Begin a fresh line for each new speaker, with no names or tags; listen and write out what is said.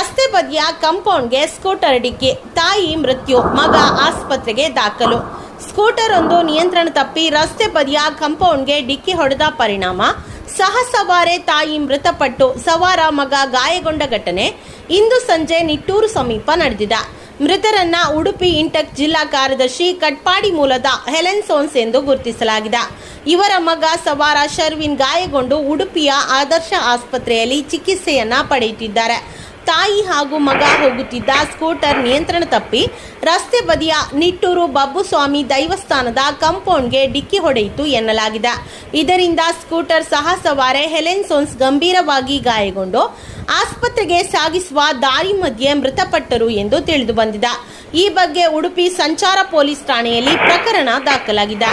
ರಸ್ತೆ ಬದಿಯ ಕಾಂಪೌಂಡ್ಗೆ ಸ್ಕೂಟರ್ ಡಿಕ್ಕಿ, ತಾಯಿ ಮೃತ್ಯು, ಮಗ ಆಸ್ಪತ್ರೆಗೆ ದಾಖಲು. ಸ್ಕೂಟರ್ ಒಂದು ನಿಯಂತ್ರಣ ತಪ್ಪಿ ರಸ್ತೆ ಬದಿಯ ಕಾಂಪೌಂಡ್ಗೆ ಡಿಕ್ಕಿ ಹೊಡೆದ ಪರಿಣಾಮ ಸಹ ಸವಾರೆ ತಾಯಿ ಮೃತಪಟ್ಟು ಸವಾರ ಮಗ ಗಾಯಗೊಂಡ ಘಟನೆ ಇಂದು ಸಂಜೆ ನಿಟ್ಟೂರು ಸಮೀಪ ನಡೆದಿದೆ. ಮೃತರನ್ನ ಉಡುಪಿ ಇಂಟಕ್ ಜಿಲ್ಲಾ ಕಾರ್ಯದರ್ಶಿ ಕಟ್ಪಾಡಿ ಮೂಲದ ಹೆಲೆನ್ ಸೋನ್ಸ್ ಎಂದು ಗುರುತಿಸಲಾಗಿದೆ. ಇವರ ಮಗ ಸವಾರ ಶರ್ವಿನ್ ಗಾಯಗೊಂಡು ಉಡುಪಿಯ ಆದರ್ಶ ಆಸ್ಪತ್ರೆಯಲ್ಲಿ ಚಿಕಿತ್ಸೆಯನ್ನ ಪಡೆಯುತ್ತಿದ್ದಾರೆ. ತಾಯಿ ಹಾಗೂ ಮಗ ಹೋಗುತ್ತಿದ್ದ ಸ್ಕೂಟರ್ ನಿಯಂತ್ರಣ ತಪ್ಪಿ ರಸ್ತೆ ಬದಿಯ ನಿಟ್ಟೂರು ಬಬ್ಬುಸ್ವಾಮಿ ದೈವಸ್ಥಾನದ ಕಾಂಪೌಂಡ್ಗೆ ಡಿಕ್ಕಿ ಹೊಡೆಯಿತು ಎನ್ನಲಾಗಿದೆ. ಇದರಿಂದ ಸ್ಕೂಟರ್ ಸಹ ಸವಾರೆ ಹೆಲೆನ್ ಸೋನ್ಸ್ ಗಂಭೀರವಾಗಿ ಗಾಯಗೊಂಡು ಆಸ್ಪತ್ರೆಗೆ ಸಾಗಿಸುವ ದಾರಿ ಮಧ್ಯೆ ಮೃತಪಟ್ಟರು ಎಂದು ತಿಳಿದು ಬಂದಿದೆ. ಈ ಬಗ್ಗೆ ಉಡುಪಿ ಸಂಚಾರ ಪೊಲೀಸ್ ಠಾಣೆಯಲ್ಲಿ ಪ್ರಕರಣ ದಾಖಲಾಗಿದೆ.